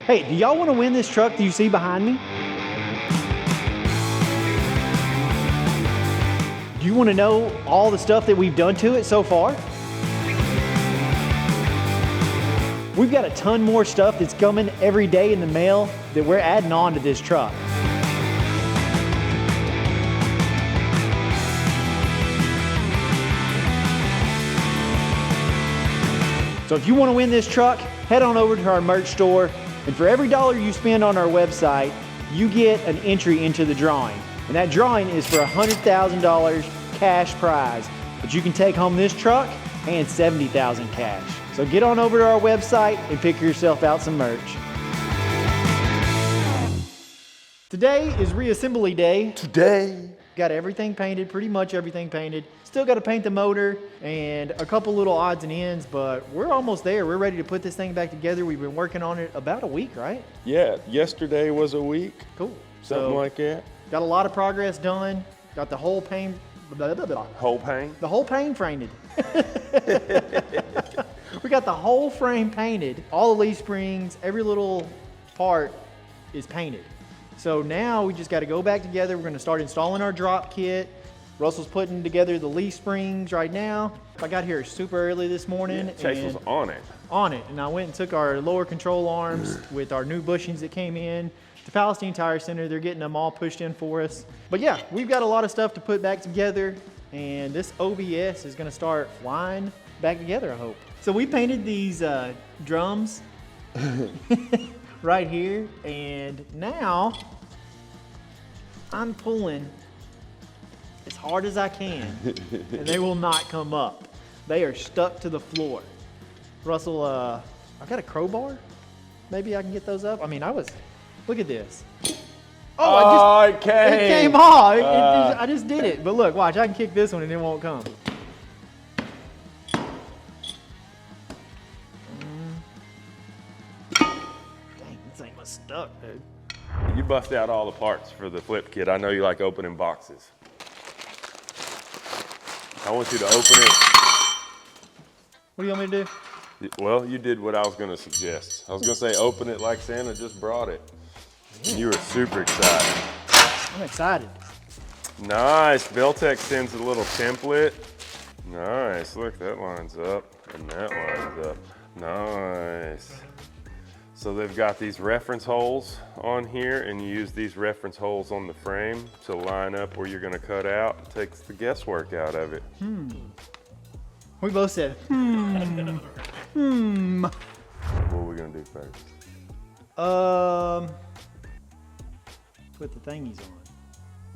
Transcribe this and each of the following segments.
Hey, do y'all want to win this truck that you see behind me? Do you want to know all the stuff that we've done to it so far? We've got a ton more stuff that's coming every day in the mail that we're adding on to this truck. So if you want to win this truck, head on over to our merch store, and for every $1 you spend on our website, you get an entry into the drawing. And that drawing is for a $100,000 cash prize. But you can take home this truck and $70,000 cash. So get on over to our website and pick yourself out some merch. Today is reassembly day. Today. Got everything painted, pretty much everything painted. Still got to paint the motor and a couple little odds and ends, but we're almost there. We're ready to put this thing back together. We've been working on it about a week, right? Yeah, yesterday was a week. Cool. Something like that. Got a lot of progress done. Got the whole paint. Whole paint? The whole paint painted. We got the whole frame painted. All the leaf springs, every little part is painted. So now we just got to go back together. We're going to start installing our drop kit. Russell's putting together the leaf springs right now. I got here super early this morning. Yeah, Chase was on it. And I went and took our lower control arms with our new bushings that came in. The Palestine Tire Center, they're getting them all pushed in for us. But yeah, we've got a lot of stuff to put back together, and this OBS is gonna start flying back together, I hope. So we painted these drums right here, and now I'm pulling as hard as I can, and they will not come up. They are stuck to the floor. Russell, I've got a crowbar. Maybe I can get those up. I mean, look at this. Oh, it came off. I just did it. But look, watch, I can kick this one and it won't come. Dang, this ain't much stuck, dude. You bust out all the parts for the flip kit. I know you like opening boxes. I want you to open it. What do you want me to do? Well, you did what I was gonna suggest. I was gonna say open it like Santa just brought it. And you were super excited. I'm excited. Nice, Beltec sends a little template. Nice, look, that lines up and that lines up. Nice. So they've got these reference holes on here, and you use these reference holes on the frame to line up where you're gonna cut out. It takes the guesswork out of it. We both said, What are we gonna do first? Put the thingies on.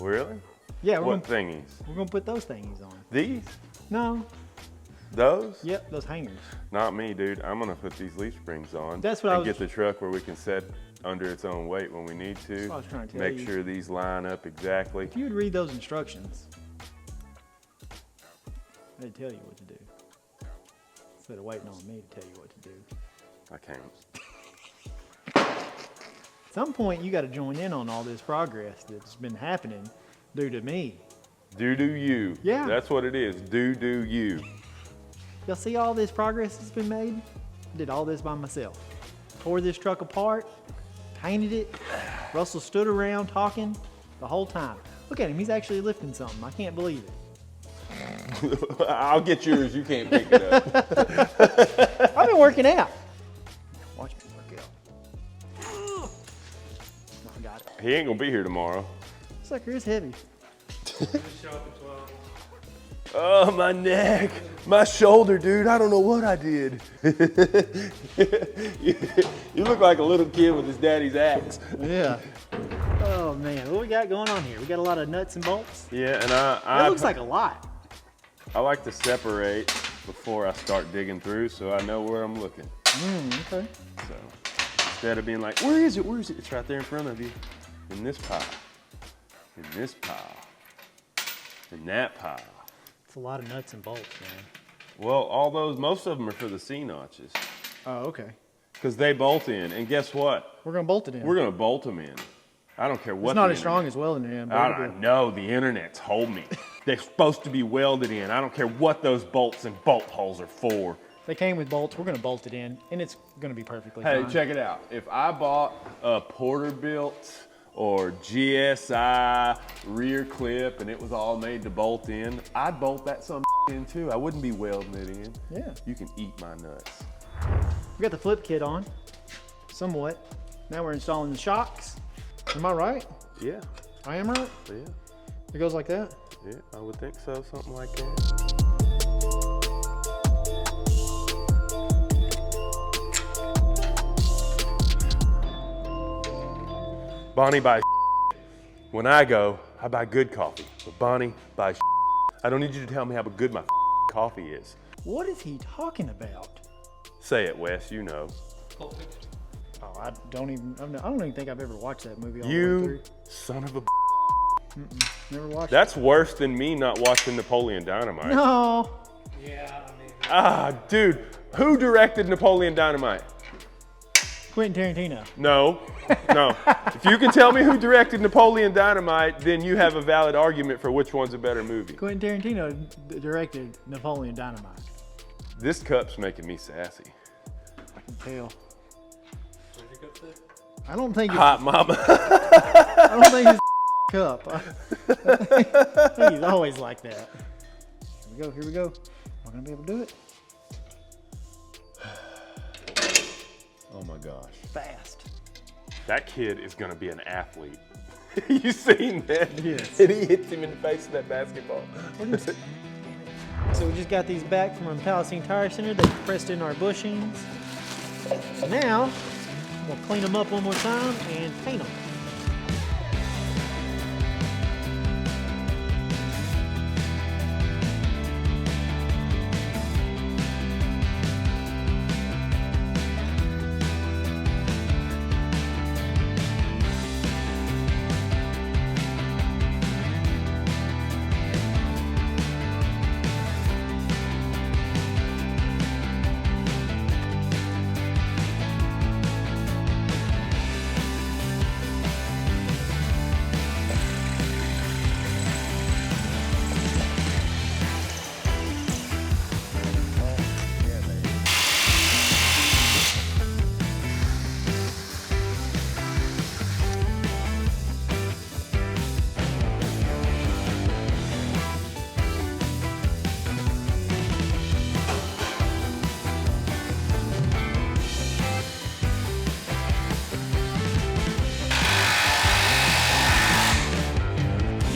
Really? Yeah, What thingies? we're gonna put those thingies on. These? No. Those? Yep, those hangers. Not me, dude. I'm gonna put these leaf springs on. That's what I and was- get the truck where we can set under its own weight when we need to. That's what I was trying to tell Make you. sure these line up exactly. If you would read those instructions, they'd tell you what to do. Instead of waiting on me to tell you what to do. I can't. At some point, you got to join in on all this progress that's been happening due to me. Do you. Yeah. That's what it is. Do you. Y'all see all this progress that's been made? I did all this by myself. Tore this truck apart, painted it. Russell stood around talking the whole time. Look at him, he's actually lifting something. I can't believe it. I'll get yours. You can't pick it up. I've been working out. Watch me work out. Oh, I got it. He ain't gonna be here tomorrow. Sucker is heavy. Oh, my neck, my shoulder, dude. I don't know what I did. You look like a little kid with his daddy's axe. Yeah. Oh man, what we got going on here? We got a lot of nuts and bolts. Yeah, and That looks like a lot. I like to separate before I start digging through, so I know where I'm looking. Okay. So instead of being like, where is it? Where is it? It's right there in front of you. In this pile. In this pile. In that pile. It's a lot of nuts and bolts, man. Well, all those, most of them are for the C notches. Oh, okay. Because they bolt in, and guess what? We're gonna bolt it in. We're gonna bolt them in. I don't care what. It's not as strong as welding it in. I know, the internet's told me. They're supposed to be welded in. I don't care what those bolts and bolt holes are for. They came with bolts. We're gonna bolt it in, and it's gonna be perfectly Hey, fine. check it out. If I bought a Porterbuilt or GSI rear clip and it was all made to bolt in, I'd bolt that some in too. I wouldn't be welding it in. Yeah. You can eat my nuts. We got the flip kit on, somewhat. Now we're installing the shocks. Am I right? Yeah, I am right? yeah, It goes like that? yeah, I would think so, something like that. Bonnie buys when I go, I buy good coffee, but Bonnie buys I don't need you to tell me how good my coffee is. What is he talking about? Say it, Wes, you know. Oh, I don't even think I've ever watched that movie all the way You through. son of a Never watched That's worse than me not watching Napoleon Dynamite. it. No. Ah, dude, who directed Napoleon Dynamite? Quentin Tarantino. No, no. If you can tell me who directed Napoleon Dynamite, then you have a valid argument for which one's a better movie. Quentin Tarantino directed Napoleon Dynamite. This cup's making me sassy. I can tell. I don't think it's, Hot mama. I don't think it's cup. I think he's always like that. Here we go, here we go. We're gonna be able to do it. Oh my gosh. Fast. That kid is gonna be an athlete. You seen that? Yes. And he hits him in the face with that basketball. So we just got these back from our Palestine Tire Center. They pressed in our bushings. Now, we'll clean them up one more time and paint them.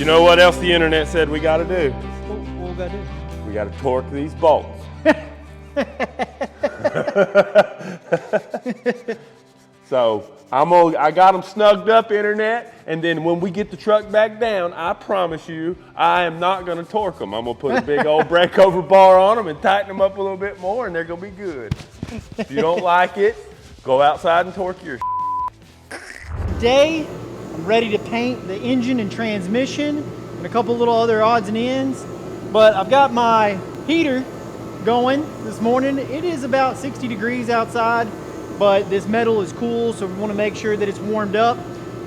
You know what else the internet said we gotta do? What we gotta do? We gotta torque these bolts. So I got them snugged up, internet, and then when we get the truck back down, I promise you, I am not gonna torque them. I'm gonna put a big old breakover bar on them and tighten them up a little bit more, and they're gonna be good. If you don't like it, go outside and torque your. Today, I'm ready to paint the engine and transmission and a couple little other odds and ends. But I've got my heater going this morning. It is about 60 degrees outside, but this metal is cool, so we want to make sure that it's warmed up.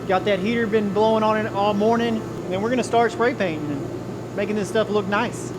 Got that heater been blowing on it all morning, and then we're going to start spray painting and making this stuff look nice.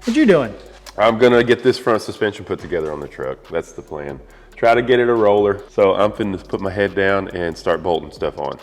What you doing? I'm gonna get this front suspension put together on the truck. That's the plan. Try to get it a roller. So I'm finna put my head down and start bolting stuff on.